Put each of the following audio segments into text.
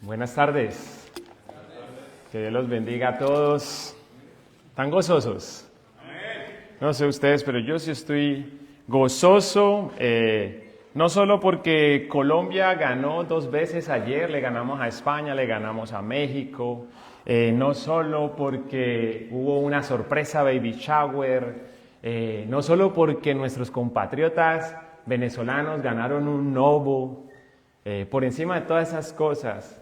Buenas tardes. Que Dios los bendiga a todos. ¿Están gozosos? No sé ustedes, pero yo sí estoy gozoso. No solo porque Colombia ganó 2 veces ayer, le ganamos a España, le ganamos a México. No solo porque hubo una sorpresa baby shower. No solo porque nuestros compatriotas venezolanos ganaron un Novo. Por encima de todas esas cosas,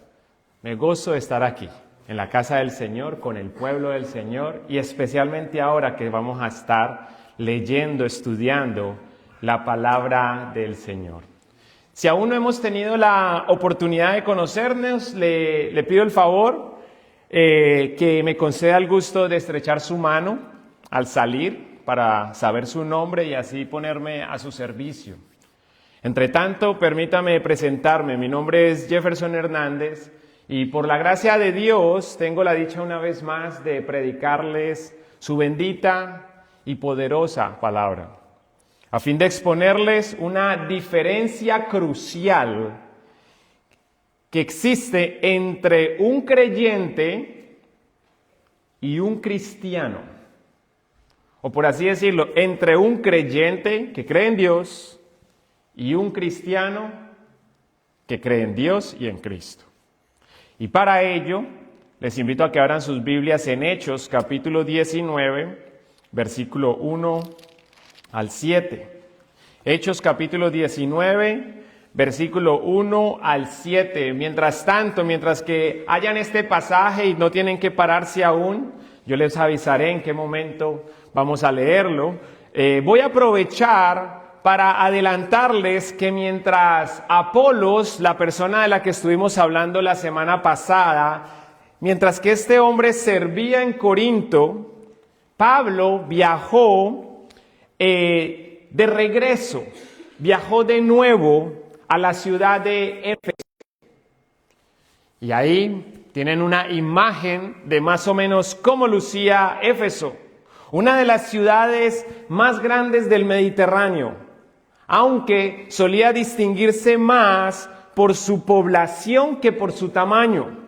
me gozo de estar aquí, en la casa del Señor, con el pueblo del Señor, y especialmente ahora que vamos a estar leyendo, estudiando la palabra del Señor. Si aún no hemos tenido la oportunidad de conocernos, le pido el favor que me conceda el gusto de estrechar su mano al salir para saber su nombre y así ponerme a su servicio. Entre tanto, permítame presentarme. Mi nombre es Jefferson Hernández y por la gracia de Dios tengo la dicha una vez más de predicarles su bendita y poderosa palabra, a fin de exponerles una diferencia crucial que existe entre un creyente y un cristiano, o por así decirlo, entre un creyente que cree en Dios y un cristiano que cree en Dios y en Cristo. Y para ello, les invito a que abran sus Biblias en Hechos, capítulo 19, versículo 1 al 7. Hechos, capítulo 19, versículo 1 al 7. Mientras tanto, mientras que hayan este pasaje y no tienen que pararse aún, yo les avisaré en qué momento vamos a leerlo. Voy a aprovechar para adelantarles que mientras Apolos, la persona de la que estuvimos hablando la semana pasada, mientras que este hombre servía en Corinto, Pablo viajó de regreso, viajó de nuevo a la ciudad de Éfeso. Y ahí tienen una imagen de más o menos cómo lucía Éfeso, una de las ciudades más grandes del Mediterráneo, aunque solía distinguirse más por su población que por su tamaño,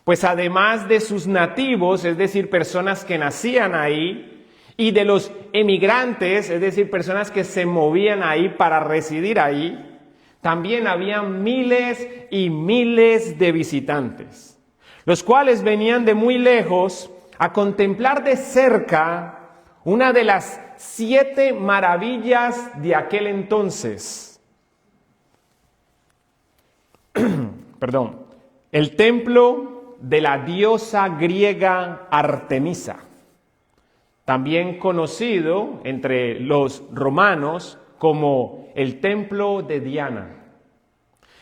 pues además de sus nativos, es decir, personas que nacían ahí, y de los emigrantes, es decir, personas que se movían ahí para residir ahí, también había miles y miles de visitantes, los cuales venían de muy lejos a contemplar de cerca una de las 7 maravillas de aquel entonces. El templo de la diosa griega Artemisa, también conocido entre los romanos como el templo de Diana,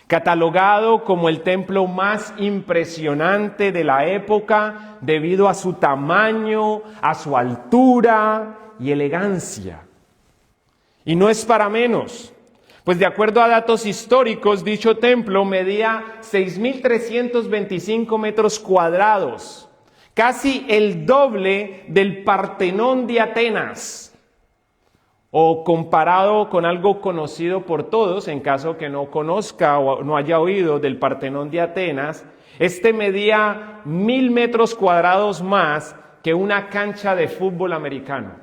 catalogado como el templo más impresionante de la época debido a su tamaño, a su altura y elegancia. Y no es para menos, pues de acuerdo a datos históricos, dicho templo medía 6.325 metros cuadrados, casi el doble del Partenón de Atenas. O comparado con algo conocido por todos, en caso que no conozca o no haya oído del Partenón de Atenas, este medía 1.000 metros cuadrados más que una cancha de fútbol americano.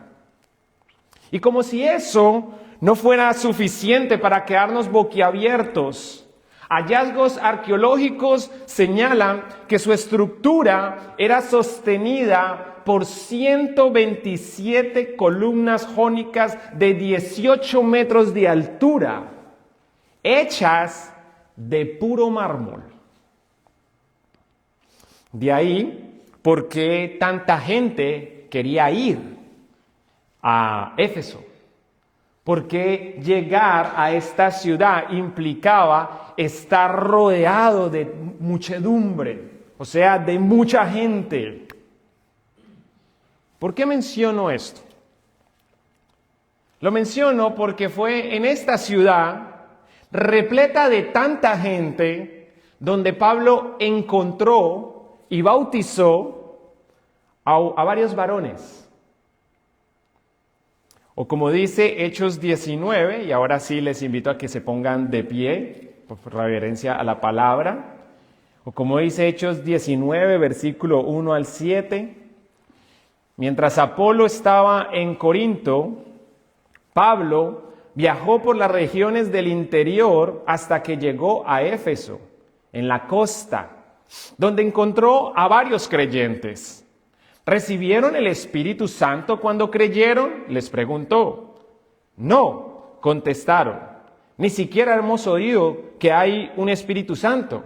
Y como si eso no fuera suficiente para quedarnos boquiabiertos, hallazgos arqueológicos señalan que su estructura era sostenida por 127 columnas jónicas de 18 metros de altura, hechas de puro mármol. De ahí, ¿por qué tanta gente quería ir a Éfeso? Porque llegar a esta ciudad implicaba estar rodeado de muchedumbre, o sea, de mucha gente. ¿Por qué menciono esto? Lo menciono porque fue en esta ciudad, repleta de tanta gente, donde Pablo encontró y bautizó a varios varones. O como dice Hechos 19, y ahora sí les invito a que se pongan de pie, por reverencia a la palabra. O como dice Hechos 19, versículo 1 al 7, mientras Apolo estaba en Corinto, Pablo viajó por las regiones del interior hasta que llegó a Éfeso, en la costa, donde encontró a varios creyentes. ¿Recibieron el Espíritu Santo cuando creyeron?, les preguntó. No, contestaron, ni siquiera hemos oído que hay un Espíritu Santo.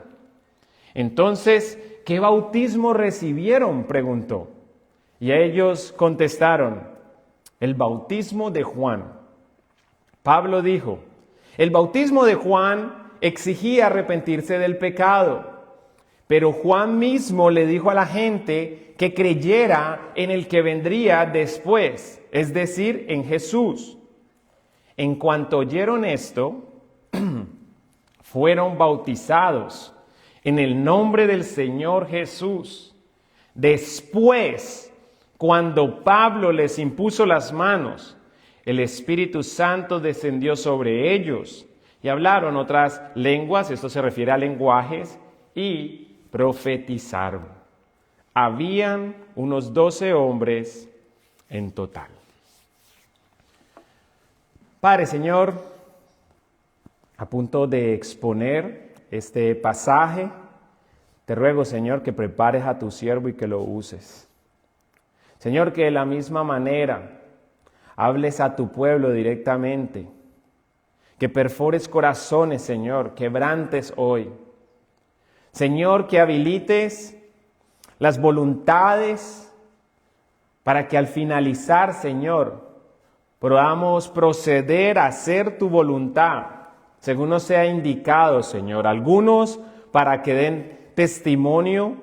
Entonces, ¿qué bautismo recibieron?, preguntó. Y ellos contestaron, el bautismo de Juan. Pablo dijo, el bautismo de Juan exigía arrepentirse del pecado, pero Juan mismo le dijo a la gente que creyera en el que vendría después, es decir, en Jesús. En cuanto oyeron esto, fueron bautizados en el nombre del Señor Jesús. Después, cuando Pablo les impuso las manos, el Espíritu Santo descendió sobre ellos y hablaron otras lenguas, esto se refiere a lenguajes, y profetizaron. Habían unos 12 hombres en total. Padre, Señor, a punto de exponer este pasaje, te ruego, Señor, que prepares a tu siervo y que lo uses. Señor, que de la misma manera hables a tu pueblo directamente, que perfores corazones, Señor, quebrantes hoy. Señor, que habilites las voluntades para que al finalizar, Señor, podamos proceder a hacer tu voluntad, según nos sea indicado, Señor. Algunos para que den testimonio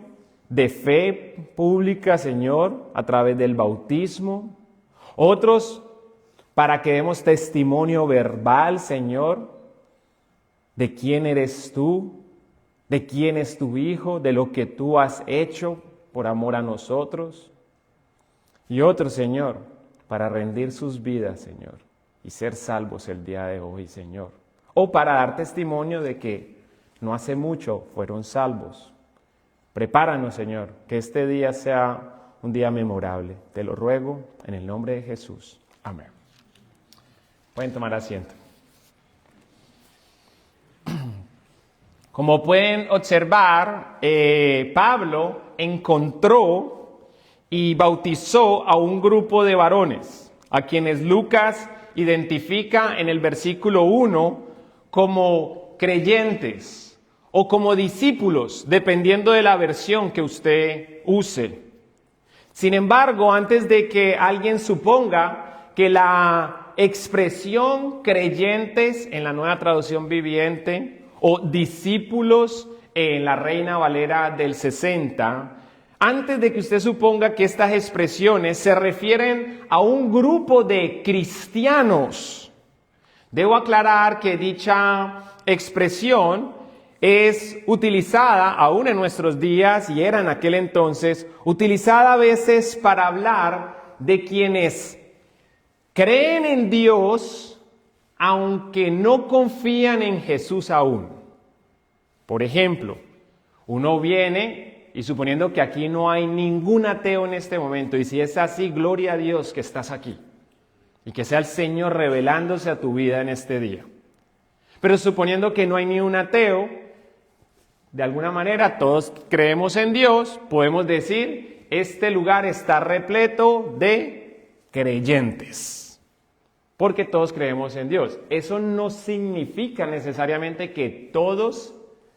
de fe pública, Señor, a través del bautismo. Otros para que demos testimonio verbal, Señor, de quién eres tú, de quién es tu Hijo, de lo que tú has hecho por amor a nosotros. Y otros, Señor, para rendir sus vidas, Señor, y ser salvos el día de hoy, Señor. O para dar testimonio de que no hace mucho fueron salvos. Prepáranos, Señor, que este día sea un día memorable. Te lo ruego en el nombre de Jesús. Amén. Pueden tomar asiento. Como pueden observar, Pablo encontró y bautizó a un grupo de varones, a quienes Lucas identifica en el versículo 1 como creyentes o como discípulos, dependiendo de la versión que usted use. Sin embargo, antes de que alguien suponga que la expresión creyentes en la Nueva Traducción Viviente o discípulos en la Reina Valera del 60, antes de que usted suponga que estas expresiones se refieren a un grupo de cristianos, debo aclarar que dicha expresión es utilizada aún en nuestros días, y era en aquel entonces, utilizada a veces para hablar de quienes creen en Dios, aunque no confían en Jesús aún. Por ejemplo, uno viene y suponiendo que aquí no hay ningún ateo en este momento, y si es así, gloria a Dios que estás aquí, y que sea el Señor revelándose a tu vida en este día. Pero suponiendo que no hay ni un ateo, de alguna manera todos creemos en Dios, podemos decir, este lugar está repleto de creyentes. Porque todos creemos en Dios. Eso no significa necesariamente que todos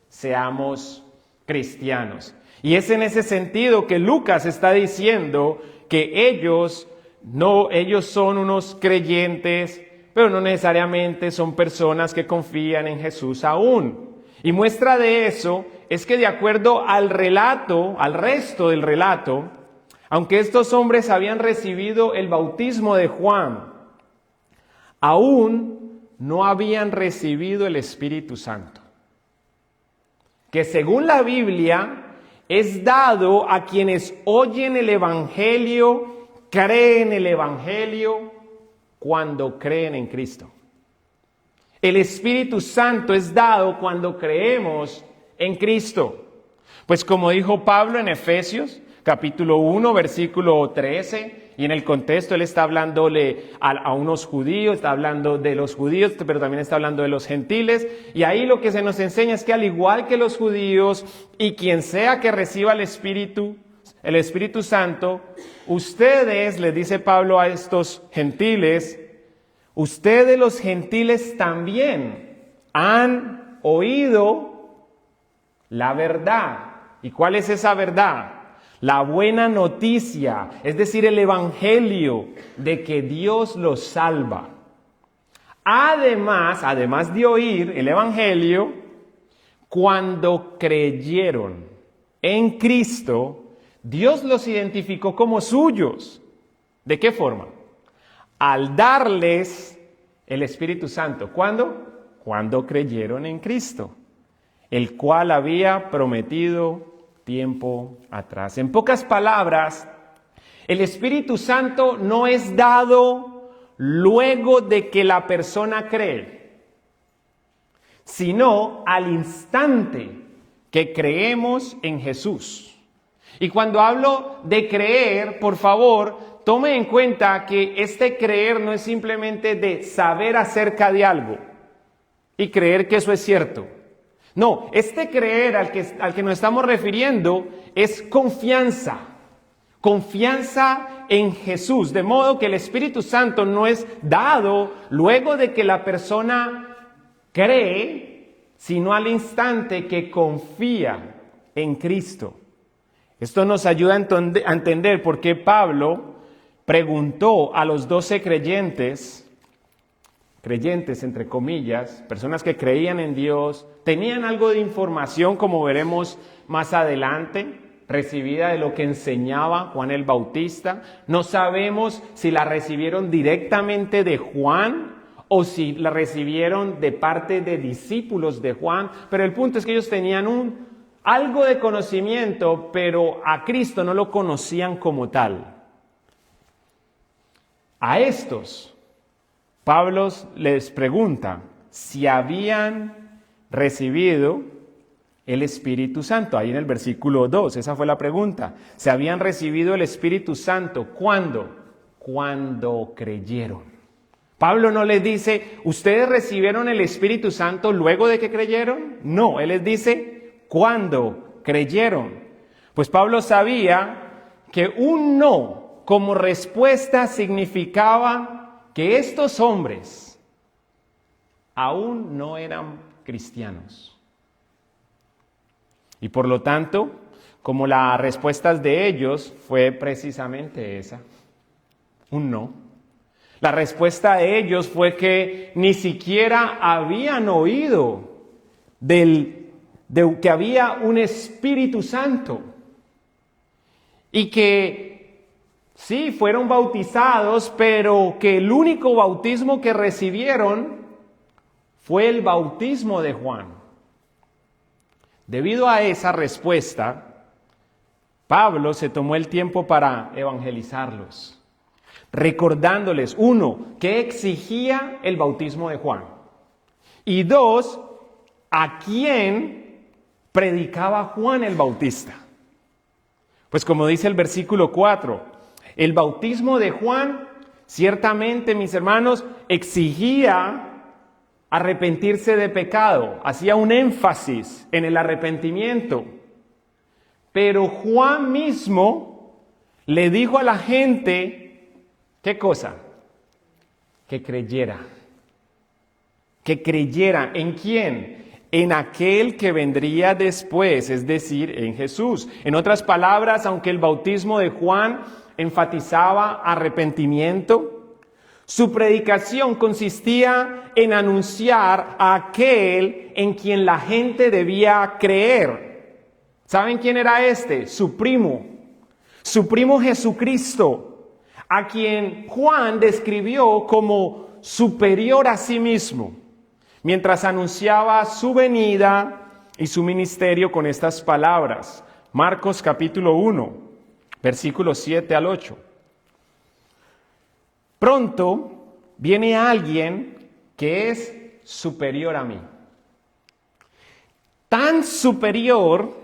seamos cristianos. Y es en ese sentido que Lucas está diciendo que ellos son unos creyentes, pero no necesariamente son personas que confían en Jesús aún. Y muestra de eso es que de acuerdo al relato, al resto del relato, aunque estos hombres habían recibido el bautismo de Juan, aún no habían recibido el Espíritu Santo, que según la Biblia es dado a quienes oyen el Evangelio, creen el Evangelio, cuando creen en Cristo. El Espíritu Santo es dado cuando creemos en Cristo. Pues como dijo Pablo en Efesios, capítulo 1, versículo 13, y en el contexto él está hablándole a unos judíos, está hablando de los judíos, pero también está hablando de los gentiles, y ahí lo que se nos enseña es que al igual que los judíos, y quien sea que reciba el Espíritu Santo, ustedes, les dice Pablo a estos gentiles, ustedes los gentiles también han oído la verdad. ¿Y cuál es esa verdad? La buena noticia, es decir, el evangelio de que Dios los salva. Además de oír el evangelio, cuando creyeron en Cristo, Dios los identificó como suyos. ¿De qué forma? Al darles el Espíritu Santo. ¿Cuándo? Cuando creyeron en Cristo, el cual había prometido tiempo atrás. En pocas palabras, el Espíritu Santo no es dado luego de que la persona cree, sino al instante que creemos en Jesús. Y cuando hablo de creer, por favor, tome en cuenta que este creer no es simplemente de saber acerca de algo y creer que eso es cierto. No, este creer al que nos estamos refiriendo es confianza en Jesús, de modo que el Espíritu Santo no es dado luego de que la persona cree, sino al instante que confía en Cristo. Esto nos ayuda a entender por qué Pablo preguntó a los 12 creyentes entre comillas, personas que creían en Dios, tenían algo de información, como veremos más adelante, recibida de lo que enseñaba Juan el Bautista. No sabemos si la recibieron directamente de Juan o si la recibieron de parte de discípulos de Juan, pero el punto es que ellos tenían algo de conocimiento, pero a Cristo no lo conocían como tal. A estos Pablo les pregunta si habían recibido el Espíritu Santo. Ahí en el versículo 2, esa fue la pregunta. ¿Se habían recibido el Espíritu Santo? ¿Cuándo? Cuando creyeron. Pablo no les dice, ¿ustedes recibieron el Espíritu Santo luego de que creyeron? No, él les dice, ¿cuándo creyeron? Pues Pablo sabía que un no como respuesta significaba que estos hombres aún no eran cristianos. Y por lo tanto, como la respuesta de ellos fue precisamente esa, un no. La respuesta de ellos fue que ni siquiera habían oído de que había un Espíritu Santo y que sí, fueron bautizados, pero que el único bautismo que recibieron fue el bautismo de Juan. Debido a esa respuesta, Pablo se tomó el tiempo para evangelizarlos, recordándoles, 1, que exigía el bautismo de Juan, y 2, a quién predicaba Juan el Bautista. Pues como dice el versículo 4, el bautismo de Juan, ciertamente, mis hermanos, exigía arrepentirse de pecado, hacía un énfasis en el arrepentimiento. Pero Juan mismo le dijo a la gente, ¿qué cosa? Que creyera. Que creyera, ¿en quién? En aquel que vendría después, es decir, en Jesús. En otras palabras, aunque el bautismo de Juan enfatizaba arrepentimiento, su predicación consistía en anunciar a aquel en quien la gente debía creer. ¿Saben quién era este? Su primo Jesucristo, a quien Juan describió como superior a sí mismo, mientras anunciaba su venida y su ministerio con estas palabras. Marcos capítulo 1. Versículos 7 al 8. Pronto viene alguien que es superior a mí. Tan superior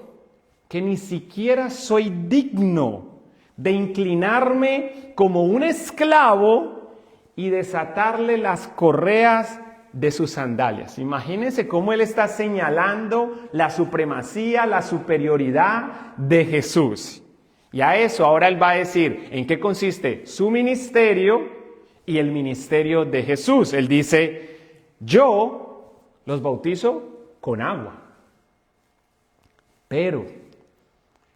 que ni siquiera soy digno de inclinarme como un esclavo y desatarle las correas de sus sandalias. Imagínense cómo él está señalando la supremacía, la superioridad de Jesús. Y a eso ahora él va a decir en qué consiste su ministerio y el ministerio de Jesús. Él dice, yo los bautizo con agua, pero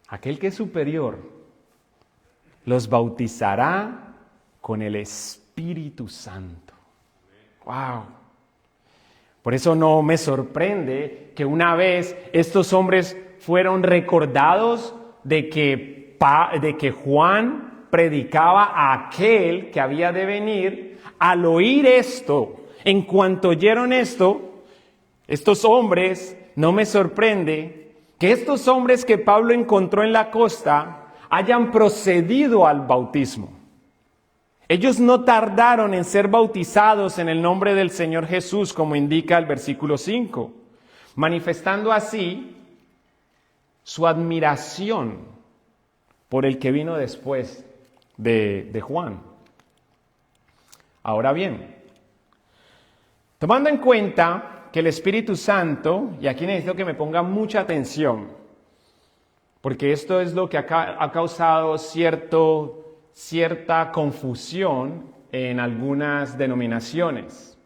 aquel que es superior los bautizará con el Espíritu Santo. ¡Wow! Por eso no me sorprende que una vez estos hombres fueron recordados de que Juan predicaba a aquel que había de venir. Al oír esto, en cuanto oyeron esto, estos hombres, no me sorprende que estos hombres que Pablo encontró en la costa hayan procedido al bautismo. Ellos no tardaron en ser bautizados en el nombre del Señor Jesús, como indica el versículo 5, manifestando así su admiración por el que vino después de Juan. Ahora bien, tomando en cuenta que el Espíritu Santo, y aquí necesito que me pongan mucha atención, porque esto es lo que ha causado cierta confusión en algunas denominaciones,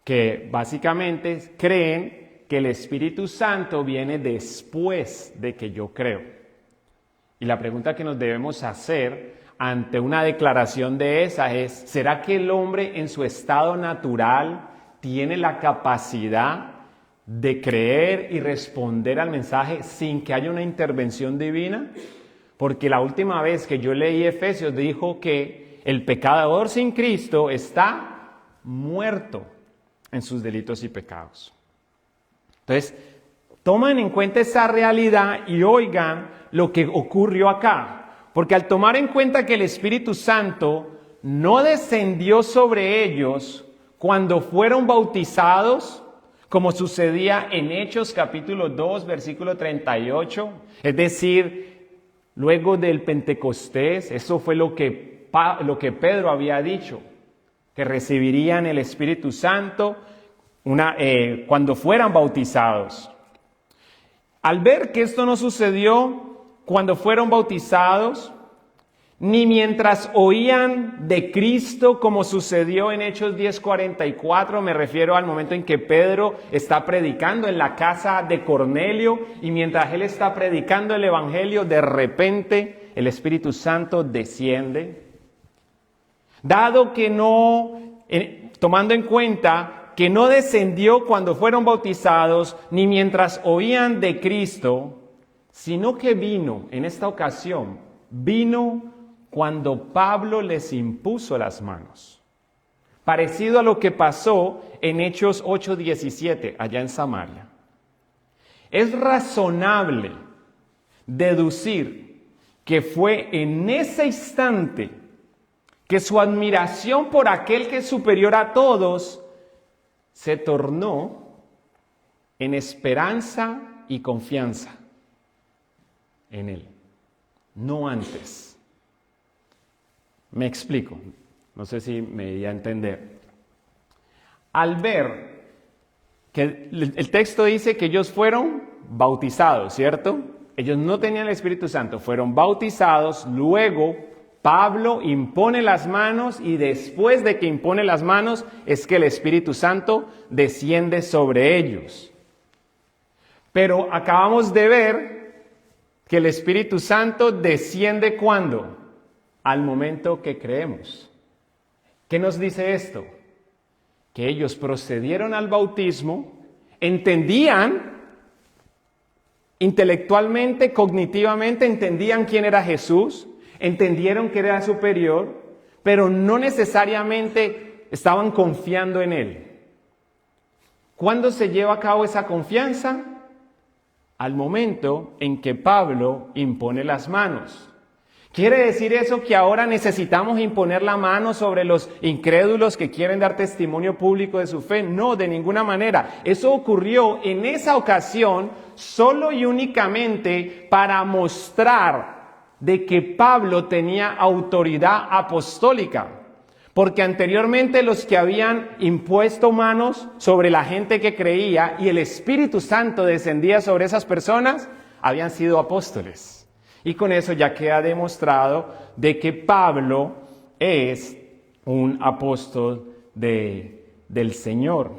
que básicamente creen que el Espíritu Santo viene después de que yo creo. Y la pregunta que nos debemos hacer ante una declaración de esa es, ¿será que el hombre en su estado natural tiene la capacidad de creer y responder al mensaje sin que haya una intervención divina? Porque la última vez que yo leí Efesios dijo que el pecador sin Cristo está muerto en sus delitos y pecados. Entonces, tomen en cuenta esa realidad y oigan lo que ocurrió acá. Porque al tomar en cuenta que el Espíritu Santo no descendió sobre ellos cuando fueron bautizados, como sucedía en Hechos capítulo 2, versículo 38, es decir, luego del Pentecostés, eso fue lo que Pedro había dicho, que recibirían el Espíritu Santo cuando fueran bautizados. Al ver que esto no sucedió cuando fueron bautizados, ni mientras oían de Cristo, como sucedió en Hechos 10:44, me refiero al momento en que Pedro está predicando en la casa de Cornelio, y mientras él está predicando el Evangelio, de repente el Espíritu Santo desciende. Dado que tomando en cuenta que no descendió cuando fueron bautizados, ni mientras oían de Cristo, sino que vino, en esta ocasión, vino cuando Pablo les impuso las manos. Parecido a lo que pasó en Hechos 8:17, allá en Samaria. Es razonable deducir que fue en ese instante que su admiración por aquel que es superior a todos se tornó en esperanza y confianza en él, no antes. Me explico, no sé si me di a entender. Al ver que el texto dice que ellos fueron bautizados, ¿cierto? Ellos no tenían el Espíritu Santo, fueron bautizados, luego Pablo impone las manos y después de que impone las manos es que el Espíritu Santo desciende sobre ellos. Pero acabamos de ver que el Espíritu Santo desciende ¿cuándo? Al momento que creemos. ¿Qué nos dice esto? Que ellos procedieron al bautismo, entendían intelectualmente, cognitivamente, entendían quién era Jesús, entendieron que era superior, pero no necesariamente estaban confiando en Él. ¿Cuándo se lleva a cabo esa confianza? Al momento en que Pablo impone las manos. ¿Quiere decir eso que ahora necesitamos imponer la mano sobre los incrédulos que quieren dar testimonio público de su fe? No, de ninguna manera. Eso ocurrió en esa ocasión solo y únicamente para mostrar de que Pablo tenía autoridad apostólica. Porque anteriormente los que habían impuesto manos sobre la gente que creía y el Espíritu Santo descendía sobre esas personas, habían sido apóstoles. Y con eso ya queda demostrado de que Pablo es un apóstol del Señor.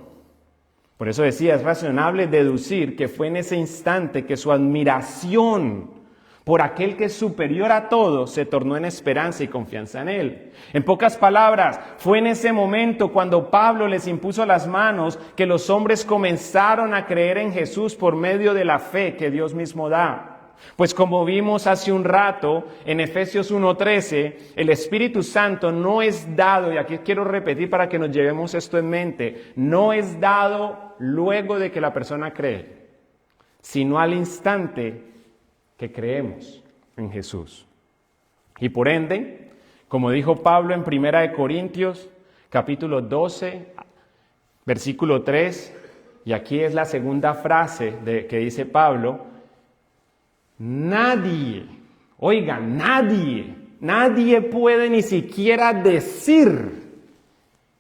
Por eso decía, es razonable deducir que fue en ese instante que su admiración por aquel que es superior a todo se tornó en esperanza y confianza en él. En pocas palabras, fue en ese momento cuando Pablo les impuso las manos que los hombres comenzaron a creer en Jesús por medio de la fe que Dios mismo da. Pues como vimos hace un rato en Efesios 1:13, el Espíritu Santo no es dado, y aquí quiero repetir para que nos llevemos esto en mente, no es dado luego de que la persona cree, sino al instante que creemos en Jesús. Y por ende, como dijo Pablo en 1 Corintios, capítulo 12, versículo 3, y aquí es la segunda frase que dice Pablo, nadie puede ni siquiera decir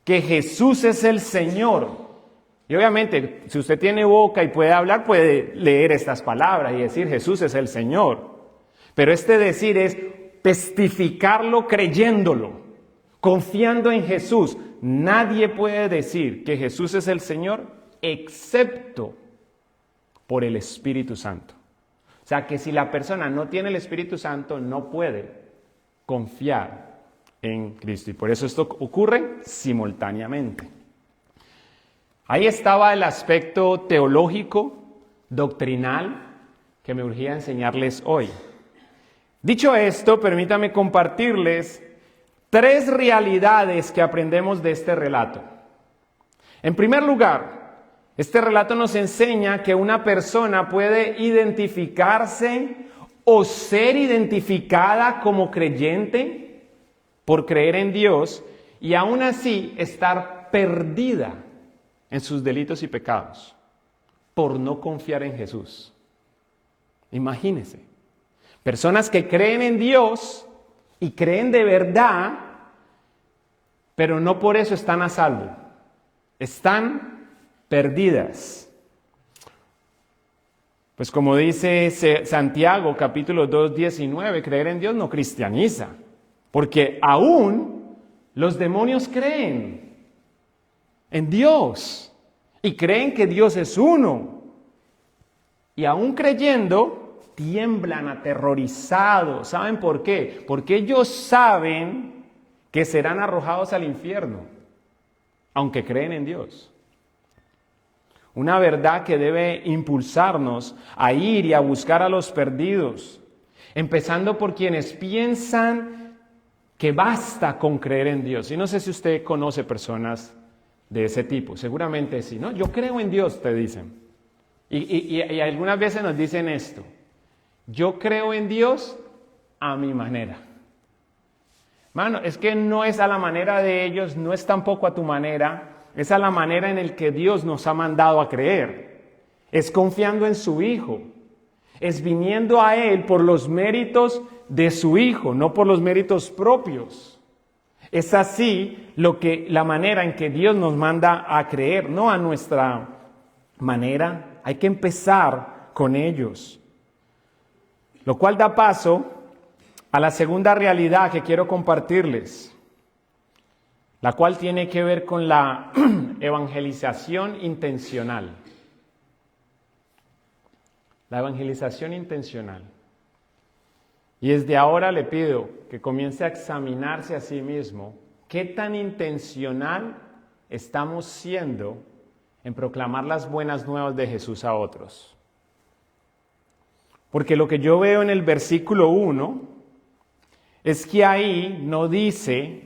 que Jesús es el Señor. Y obviamente, si usted tiene boca y puede hablar, puede leer estas palabras y decir Jesús es el Señor. Pero este decir es testificarlo creyéndolo, confiando en Jesús. Nadie puede decir que Jesús es el Señor excepto por el Espíritu Santo. O sea que si la persona no tiene el Espíritu Santo, no puede confiar en Cristo. Y por eso esto ocurre simultáneamente. Ahí estaba el aspecto teológico, doctrinal, que me urgía enseñarles hoy. Dicho esto, permítame compartirles 3 realidades que aprendemos de este relato. En primer lugar, este relato nos enseña que una persona puede identificarse o ser identificada como creyente por creer en Dios y aún así estar perdida en sus delitos y pecados por no confiar en Jesús. Imagínense, personas que creen en Dios y creen de verdad, pero no por eso están a salvo. Están perdidas. Pues como dice Santiago capítulo 2:19, creer en Dios no cristianiza, porque aún los demonios creen en Dios y creen que Dios es uno. Y aún creyendo, tiemblan aterrorizados. ¿Saben por qué? Porque ellos saben que serán arrojados al infierno, aunque creen en Dios. Una verdad que debe impulsarnos a ir y a buscar a los perdidos, empezando por quienes piensan que basta con creer en Dios. Y no sé si usted conoce personas de ese tipo, seguramente sí, ¿no? Yo creo en Dios, te dicen. Y algunas veces nos dicen esto, yo creo en Dios a mi manera. Mano, es que no es a la manera de ellos, no es tampoco a tu manera. Es a la manera en la que Dios nos ha mandado a creer. Es confiando en su Hijo. Es viniendo a Él por los méritos de su Hijo, no por los méritos propios. Es así la manera en que Dios nos manda a creer, no a nuestra manera. Hay que empezar con ellos. Lo cual da paso a la segunda realidad que quiero compartirles, la cual tiene que ver con la evangelización intencional. La evangelización intencional. Y desde ahora le pido que comience a examinarse a sí mismo qué tan intencional estamos siendo en proclamar las buenas nuevas de Jesús a otros. Porque lo que yo veo en el versículo 1 es que ahí no dice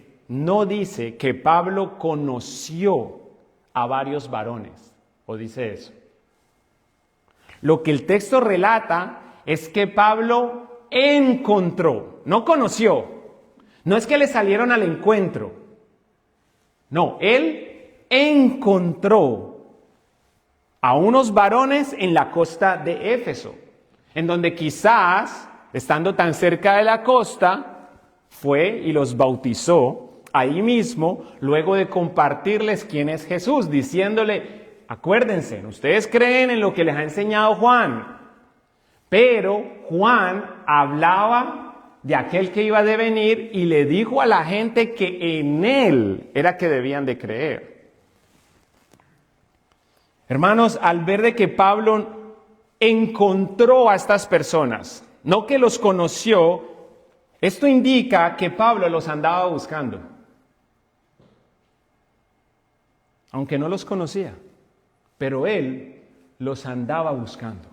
que Pablo conoció a varios varones, o dice eso. Lo que el texto relata es que Pablo encontró, no conoció. No es que le salieron al encuentro. No, él encontró a unos varones en la costa de Éfeso, en donde quizás, estando tan cerca de la costa, fue y los bautizó ahí mismo, luego de compartirles quién es Jesús, diciéndole, acuérdense, ustedes creen en lo que les ha enseñado Juan, pero Juan hablaba de aquel que iba a devenir y le dijo a la gente que en él era que debían de creer. Hermanos, al ver de que Pablo encontró a estas personas, no que los conoció, esto indica que Pablo los andaba buscando, aunque no los conocía, pero él los andaba buscando.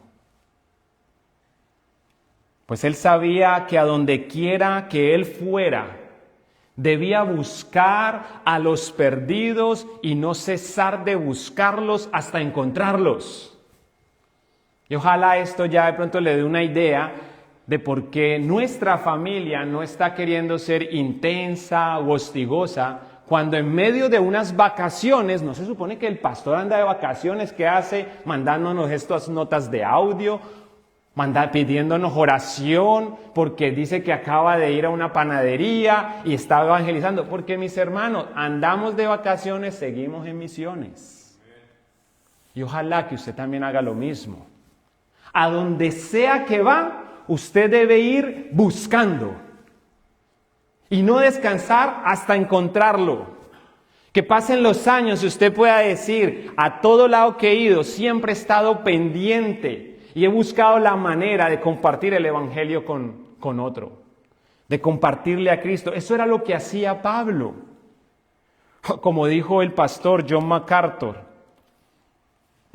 Pues él sabía que a donde quiera que él fuera, debía buscar a los perdidos y no cesar de buscarlos hasta encontrarlos. Y ojalá esto ya de pronto le dé una idea de por qué nuestra familia no está queriendo ser intensa o hostigosa, cuando en medio de unas vacaciones, no se supone que el pastor anda de vacaciones, ¿qué hace? Mandándonos estas notas de audio, pidiéndonos oración, porque dice que acaba de ir a una panadería y está evangelizando. Porque mis hermanos, andamos de vacaciones, seguimos en misiones. Y ojalá que usted también haga lo mismo. A donde sea que va, usted debe ir buscando y no descansar hasta encontrarlo. Que pasen los años y usted pueda decir, a todo lado que he ido, siempre he estado pendiente y he buscado la manera de compartir el evangelio con otro, de compartirle a Cristo. Eso era lo que hacía Pablo. Como dijo el pastor John MacArthur,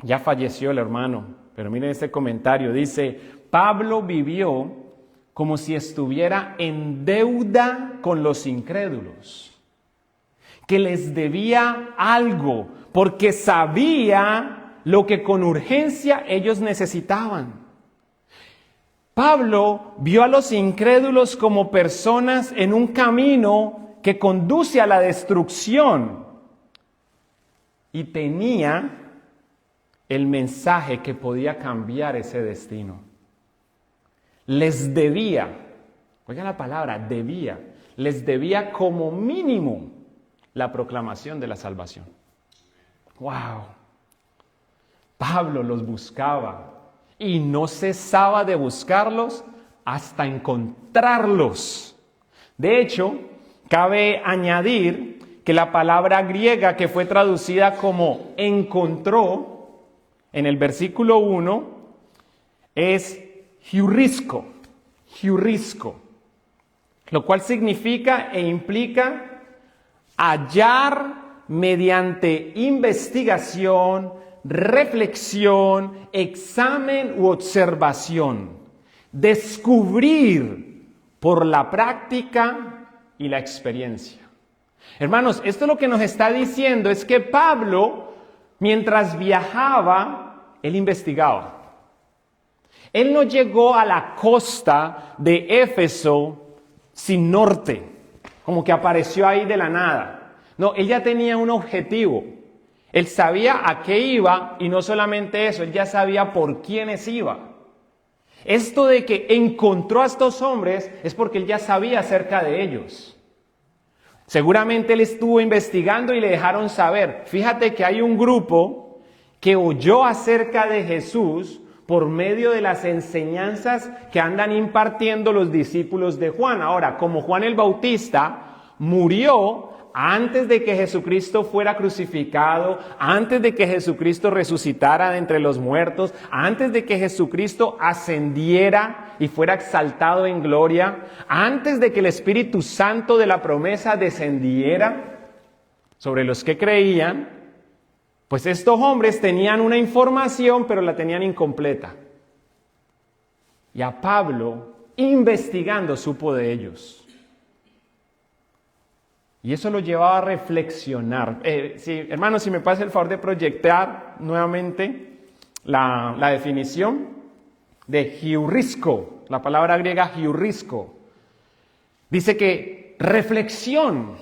ya falleció el hermano, pero miren este comentario, dice, Pablo vivió como si estuviera en deuda con los incrédulos, que les debía algo, porque sabía lo que con urgencia ellos necesitaban. Pablo vio a los incrédulos como personas en un camino que conduce a la destrucción y tenía el mensaje que podía cambiar ese destino. Les debía, oigan la palabra, debía, les debía como mínimo la proclamación de la salvación. ¡Wow! Pablo los buscaba y no cesaba de buscarlos hasta encontrarlos. De hecho, cabe añadir que la palabra griega que fue traducida como encontró en el versículo 1 es heurisco, lo cual significa e implica hallar mediante investigación, reflexión, examen u observación, descubrir por la práctica y la experiencia. Hermanos, esto lo que nos está diciendo es que Pablo, mientras viajaba, él investigaba. Él no llegó a la costa de Éfeso sin norte, como que apareció ahí de la nada. No, él ya tenía un objetivo. Él sabía a qué iba y no solamente eso, él ya sabía por quiénes iba. Esto de que encontró a estos hombres es porque él ya sabía acerca de ellos. Seguramente él estuvo investigando y le dejaron saber, fíjate que hay un grupo que oyó acerca de Jesús por medio de las enseñanzas que andan impartiendo los discípulos de Juan. Ahora, como Juan el Bautista murió antes de que Jesucristo fuera crucificado, antes de que Jesucristo resucitara de entre los muertos, antes de que Jesucristo ascendiera y fuera exaltado en gloria, antes de que el Espíritu Santo de la promesa descendiera sobre los que creían, pues estos hombres tenían una información, pero la tenían incompleta. Y a Pablo, investigando, supo de ellos. Y eso lo llevaba a reflexionar. Hermanos, si me pasa el favor de proyectar nuevamente la definición. de hiurrisko, la palabra griega hiurrisko. Dice que reflexión.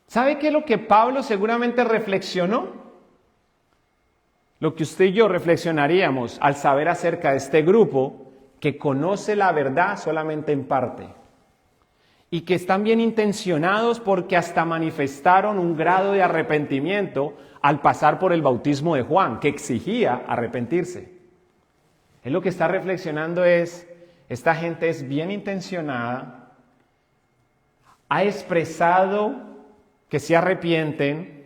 ¿Sabe qué es lo que Pablo seguramente reflexionó? Lo que usted y yo reflexionaríamos al saber acerca de este grupo que conoce la verdad solamente en parte y que están bien intencionados porque hasta manifestaron un grado de arrepentimiento al pasar por el bautismo de Juan, que exigía arrepentirse. Él lo que está reflexionando es, esta gente es bien intencionada, ha expresado que se arrepienten,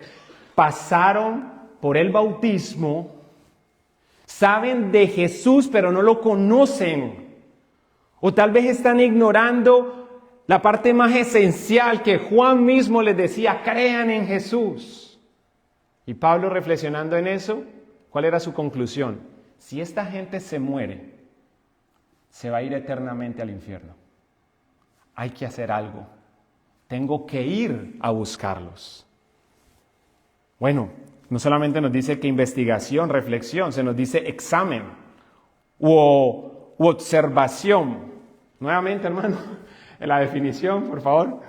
pasaron por el bautismo, saben de Jesús pero no lo conocen, o tal vez están ignorando la parte más esencial que Juan mismo les decía, crean en Jesús. Y Pablo reflexionando en eso, ¿cuál era su conclusión? Si esta gente se muere, se va a ir eternamente al infierno. Hay que hacer algo. Tengo que ir a buscarlos. Bueno, no solamente nos dice que investigación, reflexión, se nos dice examen u observación. Nuevamente, hermano, en la definición, por favor.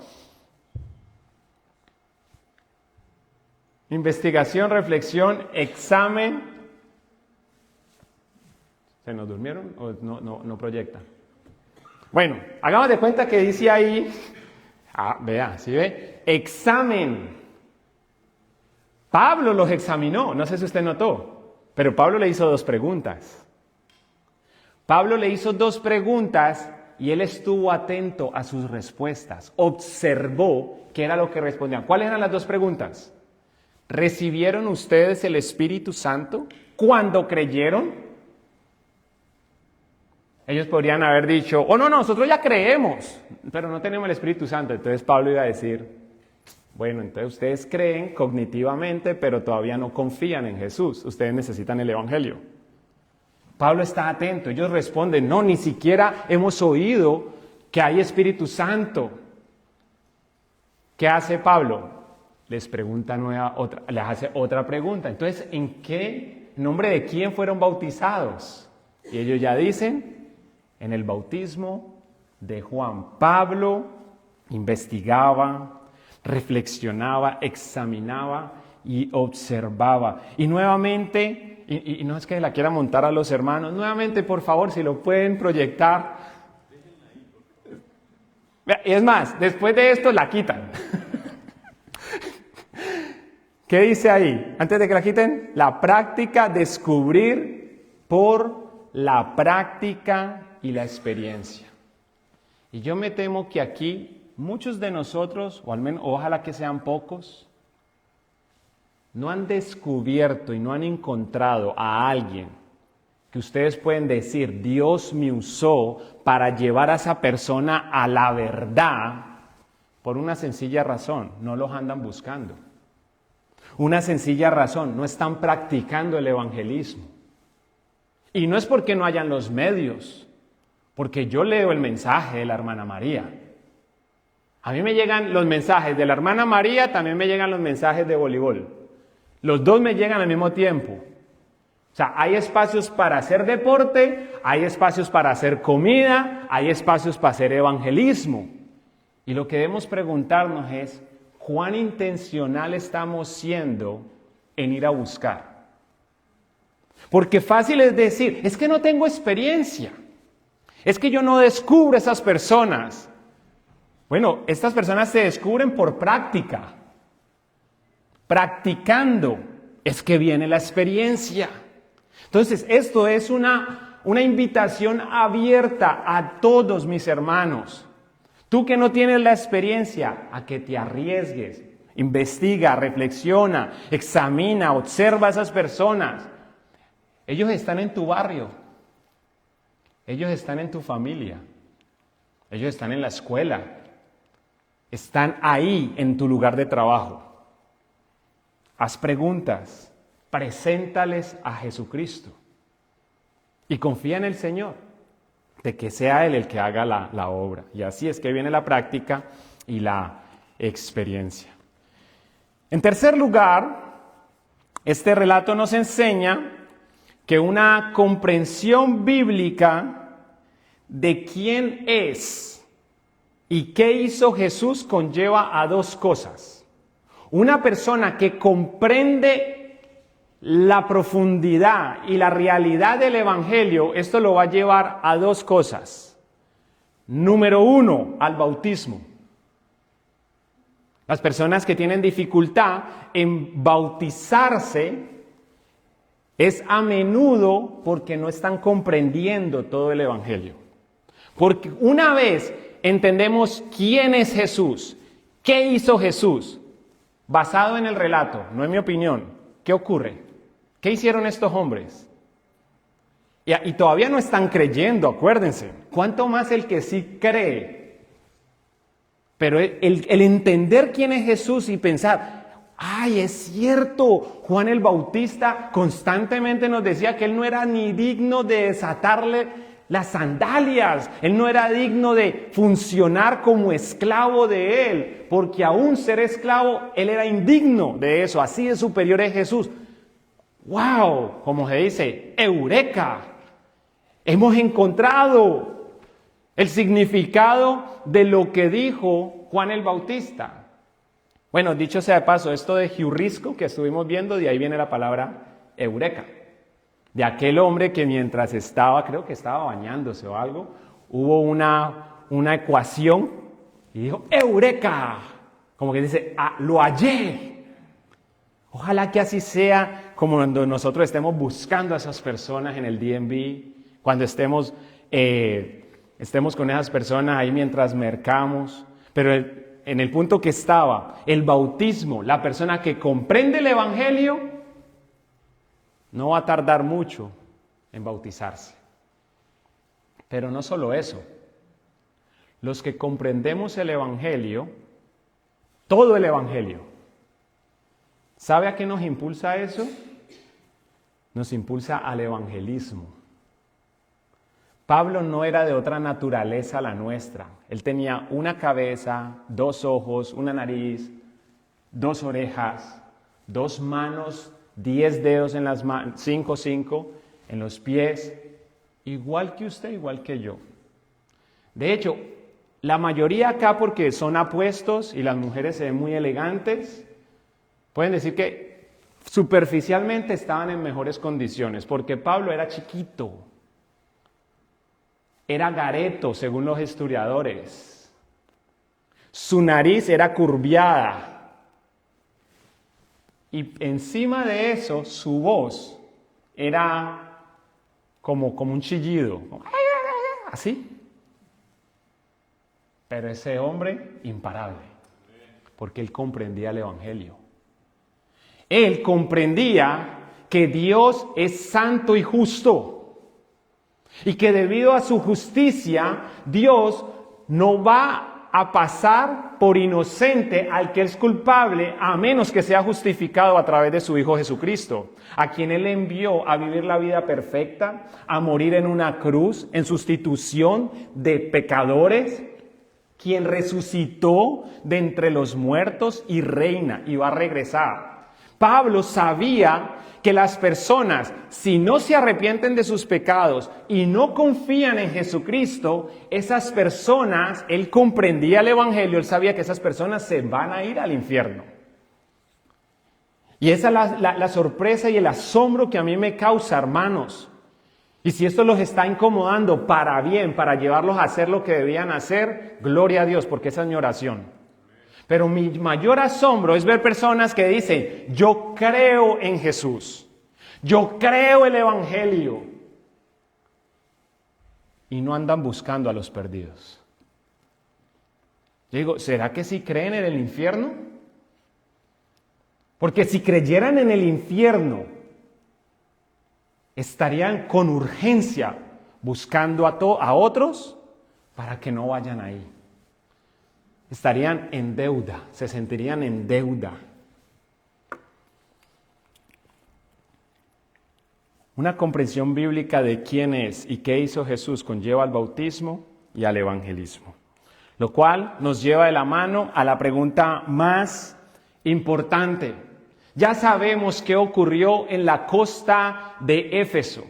Investigación, reflexión, examen. ¿Se nos durmieron o no proyecta? Bueno, hagamos de cuenta que dice ahí, vea, ¿sí ve? Examen. Pablo los examinó, no sé si usted notó, pero Pablo le hizo dos preguntas. Pablo le hizo dos preguntas y él estuvo atento a sus respuestas, observó qué era lo que respondían. ¿Cuáles eran las dos preguntas? ¿Recibieron ustedes el Espíritu Santo cuando creyeron? Ellos podrían haber dicho, no, nosotros ya creemos, pero no tenemos el Espíritu Santo. Entonces Pablo iba a decir, bueno, entonces ustedes creen cognitivamente, pero todavía no confían en Jesús. Ustedes necesitan el Evangelio. Pablo está atento. Ellos responden, no, ni siquiera hemos oído que hay Espíritu Santo. ¿Qué hace Pablo? Les hace otra pregunta. Entonces, ¿en qué nombre de quién fueron bautizados? Y ellos ya dicen, en el bautismo de Juan. Pablo investigaba, reflexionaba, examinaba y observaba. Y nuevamente, y no es que la quiera montar a los hermanos, nuevamente, por favor, si lo pueden proyectar. Y es más, después de esto la quitan. ¿Qué dice ahí? Antes de que la quiten, la práctica, descubrir por la práctica y la experiencia. Y yo me temo que aquí muchos de nosotros, o al menos ojalá que sean pocos, no han descubierto y no han encontrado a alguien que ustedes pueden decir, Dios me usó para llevar a esa persona a la verdad, por una sencilla razón, no los andan buscando. Una sencilla razón, no están practicando el evangelismo. Y no es porque no hayan los medios, porque yo leo el mensaje de la hermana María. A mí me llegan los mensajes de la hermana María, también me llegan los mensajes de voleibol. Los dos me llegan al mismo tiempo. O sea, hay espacios para hacer deporte, hay espacios para hacer comida, hay espacios para hacer evangelismo. Y lo que debemos preguntarnos es, ¿cuán intencional estamos siendo en ir a buscar? Porque fácil es decir, es que no tengo experiencia. Es que yo no descubro esas personas. Bueno, estas personas se descubren por práctica. Practicando es que viene la experiencia. Entonces, esto es una invitación abierta a todos mis hermanos. Tú que no tienes la experiencia, a que te arriesgues. Investiga, reflexiona, examina, observa a esas personas. Ellos están en tu barrio. Ellos están en tu familia. Ellos están en la escuela. Están ahí en tu lugar de trabajo. Haz preguntas, preséntales a Jesucristo y confía en el Señor, de que sea Él el que haga la obra. Y así es que viene la práctica y la experiencia. En tercer lugar, este relato nos enseña que una comprensión bíblica de quién es y qué hizo Jesús conlleva a dos cosas. Una persona que comprende la profundidad y la realidad del Evangelio, esto lo va a llevar a dos cosas. Número uno, al bautismo. Las personas que tienen dificultad en bautizarse es a menudo porque no están comprendiendo todo el Evangelio. Porque una vez entendemos quién es Jesús, qué hizo Jesús, basado en el relato, no en mi opinión, ¿qué ocurre? ¿Qué hicieron estos hombres? Y todavía no están creyendo, acuérdense. ¿Cuánto más el que sí cree? Pero el entender quién es Jesús y pensar, ¡ay, es cierto! Juan el Bautista constantemente nos decía que él no era ni digno de desatarle las sandalias. Él no era digno de funcionar como esclavo de él, porque aún ser esclavo, él era indigno de eso. Así de superior es Jesús. ¡Wow! Como se dice, ¡eureka! Hemos encontrado el significado de lo que dijo Juan el Bautista. Bueno, dicho sea de paso, esto de Giurrisco que estuvimos viendo, de ahí viene la palabra eureka. De aquel hombre que mientras estaba, creo que estaba bañándose o algo, hubo una ecuación y dijo, ¡eureka! Como que dice, lo hallé. Ojalá que así sea como cuando nosotros estemos buscando a esas personas en el DMV, cuando estemos con esas personas ahí mientras mercamos. Pero en el punto que estaba, el bautismo, la persona que comprende el Evangelio, no va a tardar mucho en bautizarse. Pero no solo eso. Los que comprendemos el Evangelio, todo el Evangelio, ¿sabe a qué nos impulsa eso? Nos impulsa al evangelismo. Pablo no era de otra naturaleza la nuestra. Él tenía una cabeza, 2 ojos, una nariz, 2 orejas, 2 manos, 10 dedos en las manos, 5 en los pies, igual que usted, igual que yo. De hecho, la mayoría acá, porque son apuestos y las mujeres se ven muy elegantes, pueden decir que superficialmente estaban en mejores condiciones, porque Pablo era chiquito, era gareto según los historiadores, su nariz era curviada y encima de eso su voz era como un chillido, así. Pero ese hombre imparable, porque él comprendía el Evangelio. Él comprendía que Dios es santo y justo y que debido a su justicia, Dios no va a pasar por inocente al que es culpable a menos que sea justificado a través de su Hijo Jesucristo, a quien Él envió a vivir la vida perfecta, a morir en una cruz en sustitución de pecadores, quien resucitó de entre los muertos y reina y va a regresar. Pablo sabía que las personas, si no se arrepienten de sus pecados y no confían en Jesucristo, esas personas, él comprendía el Evangelio, él sabía que esas personas se van a ir al infierno. Y esa es la sorpresa y el asombro que a mí me causa, hermanos. Y si esto los está incomodando para bien, para llevarlos a hacer lo que debían hacer, gloria a Dios, porque esa es mi oración. Pero mi mayor asombro es ver personas que dicen, yo creo en Jesús, yo creo el Evangelio, y no andan buscando a los perdidos. Yo digo, ¿será que sí creen en el infierno? Porque si creyeran en el infierno, estarían con urgencia buscando a otros para que no vayan ahí. Estarían en deuda, se sentirían en deuda. Una comprensión bíblica de quién es y qué hizo Jesús conlleva al bautismo y al evangelismo. Lo cual nos lleva de la mano a la pregunta más importante. Ya sabemos qué ocurrió en la costa de Éfeso.